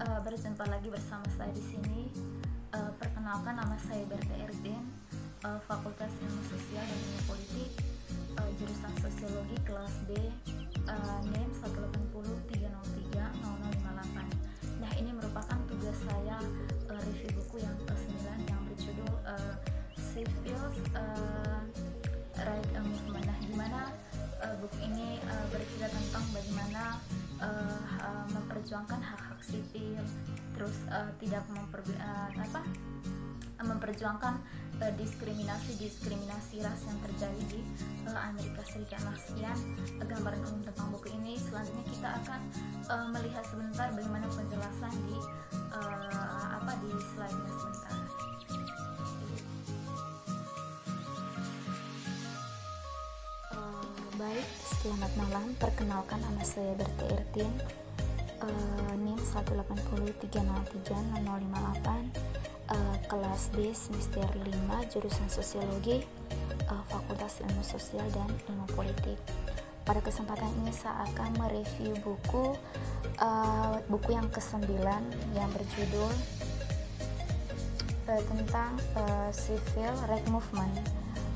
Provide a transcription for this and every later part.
Berjumpa lagi bersama saya di sini. Perkenalkan, nama saya Berta Erdin, Fakultas Ilmu Sosial dan Ilmu Politik, jurusan Sosiologi kelas B, NIM 180303058. Nah, ini merupakan tugas saya review buku yang ke-9 yang berjudul Civil Right Movement. Nah, di mana buku ini bercerita tentang bagaimana memperjuangkan hak-hak sipil, terus tidak memperjuangkan diskriminasi ras yang terjadi di Amerika Serikat. Nah, sekian gambaran umum tentang buku ini. Selanjutnya kita akan melihat sebentar bagaimana penjelasan di slide-nya sebentar. Baik, selamat malam. Perkenalkan, nama saya Berta Erdin, NIM 180303058, kelas B semester 5, jurusan Sosiologi, Fakultas Ilmu Sosial dan Ilmu Politik. Pada kesempatan ini saya akan mereview buku yang ke-9 yang berjudul tentang Civil Right Movement,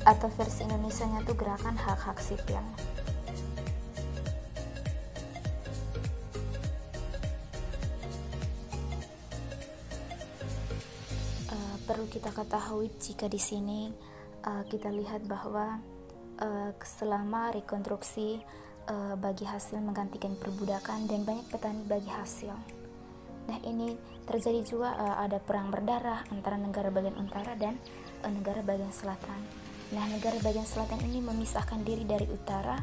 atau versi Indonesianya itu gerakan hak-hak sipil. Perlu kita ketahui jika di sini kita lihat bahwa selama rekonstruksi bagi hasil menggantikan perbudakan dan banyak petani bagi hasil. Nah, ini terjadi juga ada perang berdarah antara negara bagian utara dan negara bagian selatan. Nah, negara bagian selatan ini memisahkan diri dari utara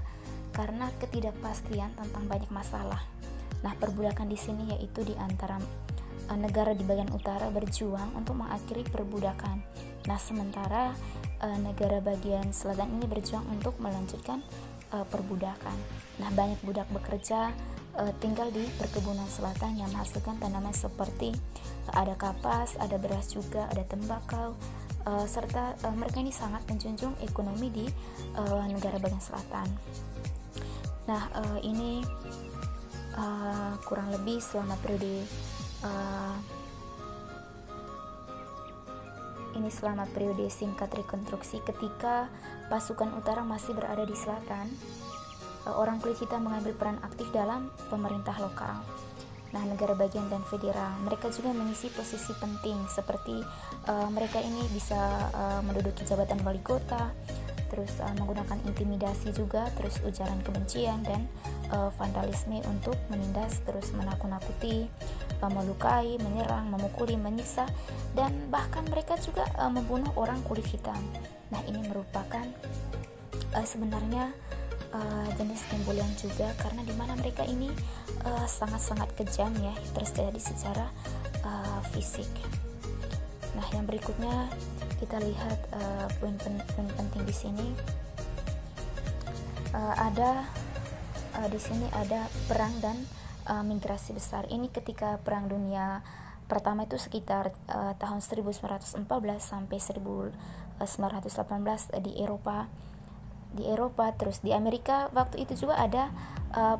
karena ketidakpastian tentang banyak masalah. Nah, perbudakan di sini yaitu di antara negara di bagian utara berjuang untuk mengakhiri perbudakan. Nah, sementara negara bagian selatan ini berjuang untuk melanjutkan perbudakan. Nah, banyak budak bekerja tinggal di perkebunan selatan yang menghasilkan tanaman seperti ada kapas, ada beras juga, ada tembakau, serta mereka ini sangat menjunjung ekonomi di negara bagian selatan. Nah, ini kurang lebih selama periode singkat rekonstruksi ketika pasukan utara masih berada di selatan. Orang kulit hitam mengambil peran aktif dalam pemerintah lokal. Nah, negara bagian dan federal, mereka juga mengisi posisi penting seperti mereka ini bisa menduduki jabatan wali kota, terus menggunakan intimidasi juga, terus ujaran kebencian dan vandalisme untuk menindas, terus menakut-nakuti, melukai, menyerang, memukuli, menyiksa, dan bahkan mereka juga membunuh orang kulit hitam. Nah, ini merupakan sebenarnya jenis pembulian juga, karena dimana mereka ini sangat-sangat kejam ya, terjadi secara fisik. Nah, yang berikutnya kita lihat poin penting di sini. Di sini ada perang dan migrasi besar. Ini ketika Perang Dunia Pertama itu sekitar tahun 1914 sampai 1918 di Eropa, terus di Amerika waktu itu juga ada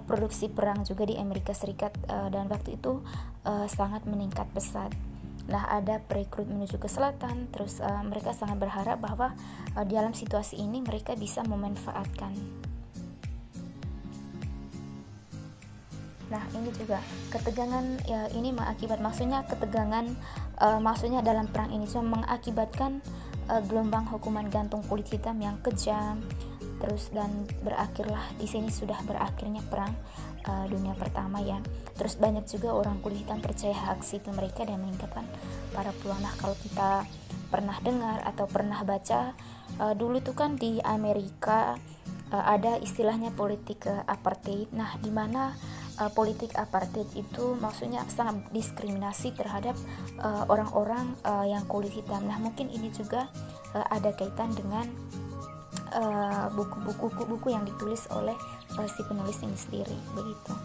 produksi perang juga di Amerika Serikat, dan waktu itu sangat meningkat pesat. Nah, ada perekrut menuju ke selatan, terus mereka sangat berharap bahwa di dalam situasi ini mereka bisa memanfaatkan. Nah, ini juga ketegangan ya, ini maksudnya dalam perang ini cuma mengakibatkan gelombang hukuman gantung kulit hitam yang kejam. Terus dan berakhirlah di sini, sudah berakhirnya Perang Dunia Pertama ya. Terus banyak juga orang kulit hitam percaya hak sipil mereka dan meningkatkan para peluang. Nah, kalau kita pernah dengar atau pernah baca dulu tuh kan di Amerika ada istilahnya politik apartheid. Nah, di mana politik apartheid itu maksudnya sangat diskriminasi terhadap orang-orang yang kulit hitam. Nah, mungkin ini juga ada kaitan dengan buku yang ditulis oleh si penulis ini sendiri, begitu.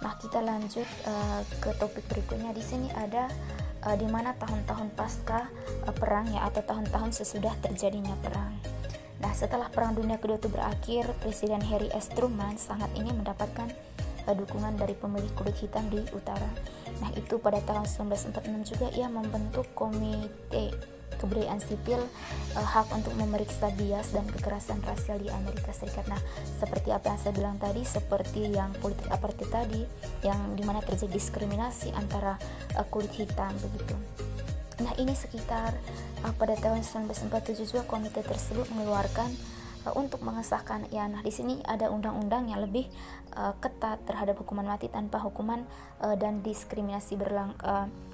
Nah, kita lanjut ke topik berikutnya. Di sini ada di mana tahun-tahun pasca perang ya, atau tahun-tahun sesudah terjadinya perang. Nah, setelah Perang Dunia Kedua itu berakhir, Presiden Harry S. Truman sangat ingin mendapatkan dukungan dari pemilih kulit hitam di utara. Nah, itu pada tahun 1946 juga ia membentuk Komite Kebudayaan Sipil, hak untuk memeriksa bias dan kekerasan rasial di Amerika Serikat. Nah, seperti apa yang saya bilang tadi, seperti yang politik apartheid tadi, yang dimana terjadi diskriminasi antara kulit hitam begitu. Nah, ini sekitar pada tahun 1947 juga komite tersebut mengeluarkan untuk mengesahkan ya. Nah, di sini ada undang-undang yang lebih ketat terhadap hukuman mati tanpa hukuman dan diskriminasi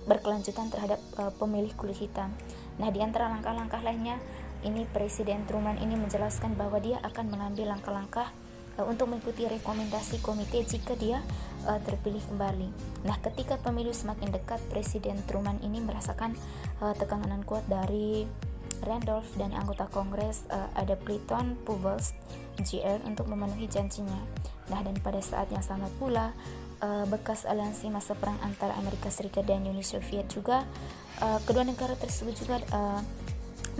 berkelanjutan terhadap pemilih kulit hitam. Nah, di antara langkah-langkah lainnya, ini Presiden Truman ini menjelaskan bahwa dia akan mengambil langkah-langkah untuk mengikuti rekomendasi komite jika dia terpilih kembali. Nah, ketika pemilu semakin dekat, Presiden Truman ini merasakan tekanan kuat dari Randolph dan anggota Kongres ada Clayton Povers Jr. untuk memenuhi janjinya. Nah, dan pada saat yang sama pula bekas aliansi masa perang antara Amerika Serikat dan Uni Soviet juga, kedua negara tersebut juga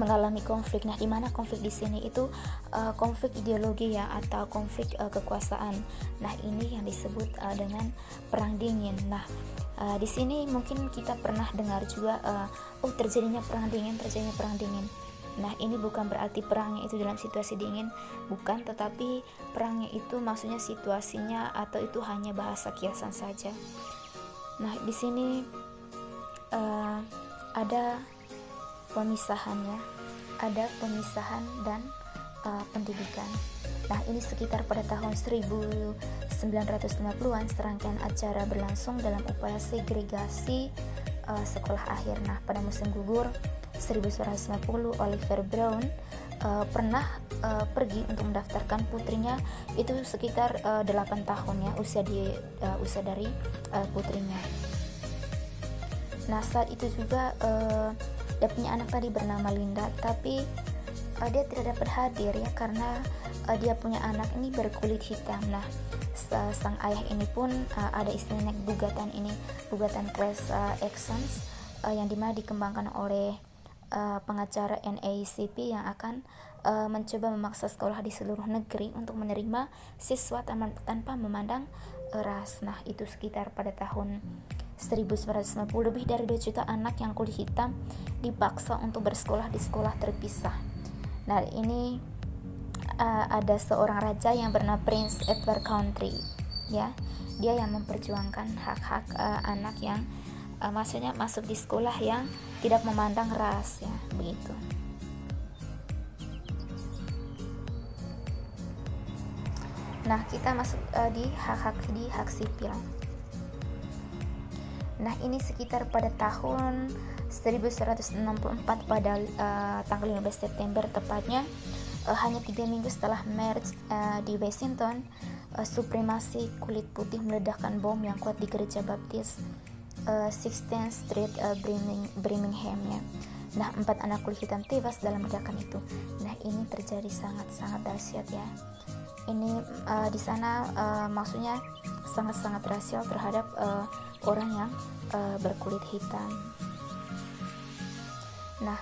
mengalami konflik. Nah, di mana konflik di sini itu konflik ideologi ya, atau konflik kekuasaan. Nah, ini yang disebut dengan perang dingin. Nah, di sini mungkin kita pernah dengar juga terjadinya perang dingin. Nah, ini bukan berarti perangnya itu dalam situasi dingin, bukan, tetapi perangnya itu maksudnya situasinya atau itu hanya bahasa kiasan saja. Nah, di sini ada pemisahannya, ada pemisahan dan pendidikan. Nah, ini sekitar pada tahun 1950-an serangkaian acara berlangsung dalam upaya segregasi sekolah akhir. Nah, pada musim gugur 1950, Oliver Brown pernah pergi untuk mendaftarkan putrinya, itu sekitar 8 tahun ya usia dari putrinya. Nah, saat itu juga dia punya anak tadi bernama Linda, tapi dia tidak dapat hadir ya karena dia punya anak ini berkulit hitam. Nah, sang ayah ini pun ada istilahnya gugatan class actions yang dimana dikembangkan oleh pengacara NAACP yang akan mencoba memaksa sekolah di seluruh negeri untuk menerima siswa tanpa memandang ras. Nah, itu sekitar pada tahun 1950 lebih dari 2 juta anak yang kulit hitam dipaksa untuk bersekolah di sekolah terpisah. Nah, ini ada seorang raja yang bernama Prince Edward County ya. Dia yang memperjuangkan hak-hak anak yang maksudnya masuk di sekolah yang tidak memandang ras ya, begitu. Nah, kita masuk di hak sipil. Nah, ini sekitar pada tahun 1964 pada tanggal 15 September tepatnya, hanya 3 minggu setelah March di Washington, supremasi kulit putih meledakkan bom yang kuat di gereja baptis 16th Street Birmingham ya. Nah, 4 anak kulit hitam tewas dalam ledakan itu. Nah, ini terjadi sangat-sangat dahsyat ya. Ini di sana maksudnya sangat-sangat rasial terhadap orang yang berkulit hitam. Nah,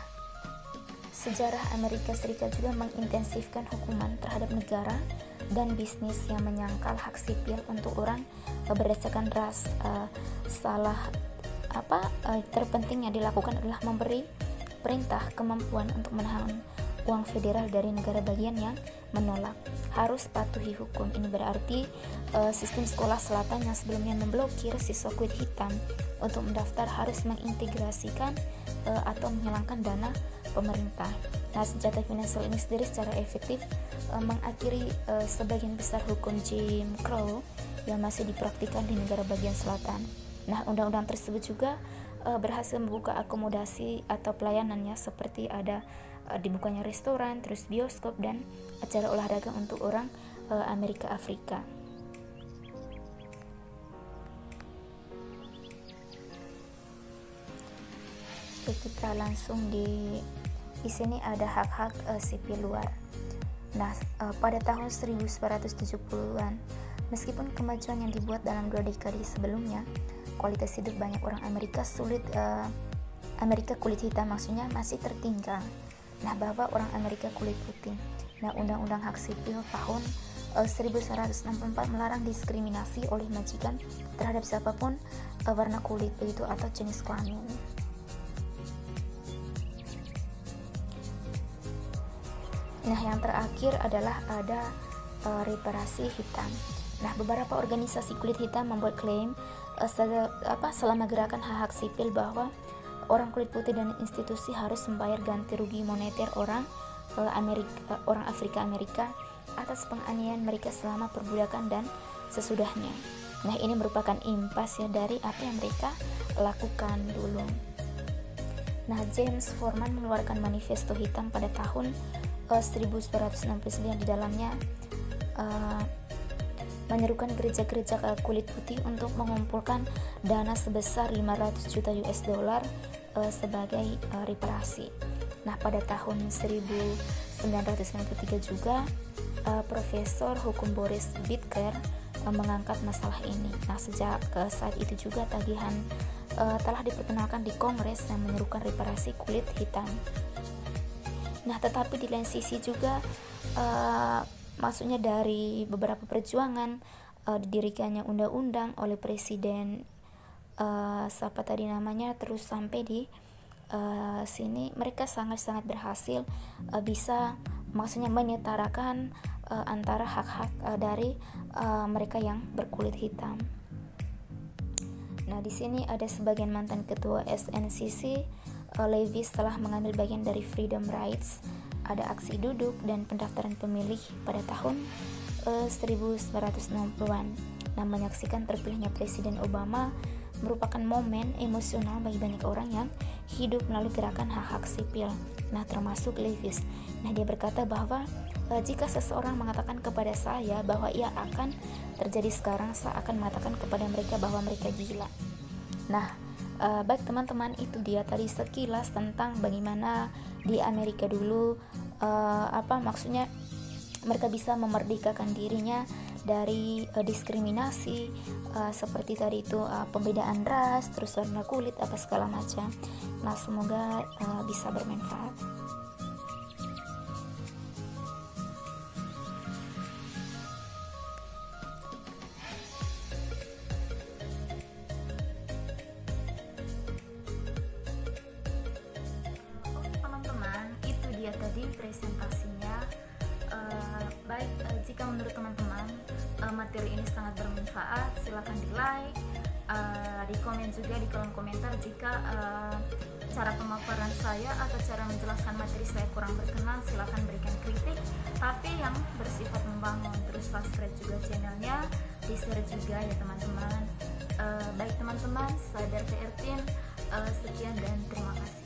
sejarah Amerika Serikat juga mengintensifkan hukuman terhadap negara dan bisnis yang menyangkal hak sipil untuk orang berdasarkan ras. Terpenting yang dilakukan adalah memberi perintah kemampuan untuk menahan uang federal dari negara bagian yang menolak. Harus patuhi hukum. Ini berarti sistem sekolah selatan yang sebelumnya memblokir siswa kulit hitam untuk mendaftar harus mengintegrasikan atau menghilangkan dana pemerintah. Nah, senjata finansial ini sendiri secara efektif mengakhiri sebagian besar hukum Jim Crow yang masih dipraktikkan di negara bagian selatan. Nah, undang-undang tersebut juga berhasil membuka akomodasi atau pelayanannya seperti ada dibukanya restoran, terus bioskop dan acara olahraga untuk orang Amerika Afrika. Oke, kita langsung di sini ada hak-hak sipil luar. Nah, pada tahun 1970-an, meskipun kemajuan yang dibuat dalam 2 dekade sebelumnya, kualitas hidup banyak orang Amerika kulit hitam maksudnya masih tertinggal. Nah, bahwa orang Amerika kulit putih. Nah, Undang-Undang Hak Sipil tahun 1964 melarang diskriminasi oleh majikan terhadap siapapun warna kulit begitu atau jenis kelamin. Nah, yang terakhir adalah ada reparasi hitam. Nah, beberapa organisasi kulit hitam membuat klaim selama gerakan hak-hak sipil bahwa orang kulit putih dan institusi harus membayar ganti rugi moneter orang Afrika Amerika atas penganiayaan mereka selama perbudakan dan sesudahnya. Nah, ini merupakan impas ya dari apa yang mereka lakukan dulu. Nah, James Forman mengeluarkan manifesto hitam pada tahun 1969. Di dalamnya menyerukan gereja-gereja kulit putih untuk mengumpulkan dana sebesar 500 juta US dollar sebagai reparasi. Nah, pada tahun 1993 juga Profesor Hukum Boris Bitker mengangkat masalah ini. Nah, sejak saat itu juga tagihan telah diperkenalkan di Kongres yang menyerukan reparasi kulit hitam. Nah, tetapi di lain sisi juga maksudnya dari beberapa perjuangan didirikannya undang-undang oleh Presiden siapa tadi namanya, terus sampai di sini mereka sangat-sangat berhasil bisa maksudnya menyetarakan antara hak-hak dari mereka yang berkulit hitam. Nah, di sini ada sebagian mantan ketua SNCC Levis telah mengambil bagian dari Freedom Rides. Ada aksi duduk dan pendaftaran pemilih pada tahun 1960-an. Nah, menyaksikan terpilihnya Presiden Obama merupakan momen emosional bagi banyak orang yang hidup melalui gerakan hak-hak sipil. Nah, termasuk Levis. Nah, dia berkata bahwa jika seseorang mengatakan kepada saya bahwa ia akan terjadi sekarang, saya akan mengatakan kepada mereka bahwa mereka gila. Nah, baik teman-teman, itu dia tadi sekilas tentang bagaimana di Amerika dulu maksudnya mereka bisa memerdekakan dirinya dari diskriminasi seperti tadi itu pembedaan ras, terus warna kulit apa segala macam. Nah, semoga bisa bermanfaat. Tadi presentasinya baik. Jika menurut teman-teman materi ini sangat bermanfaat, silakan di like, di komen juga di kolom komentar jika cara pemaparan saya atau cara menjelaskan materi saya kurang berkenan. Silakan berikan kritik tapi yang bersifat membangun. Terus subscribe juga channelnya, di share juga ya teman-teman. Baik teman-teman, saya Berta Ertin, sekian dan terima kasih.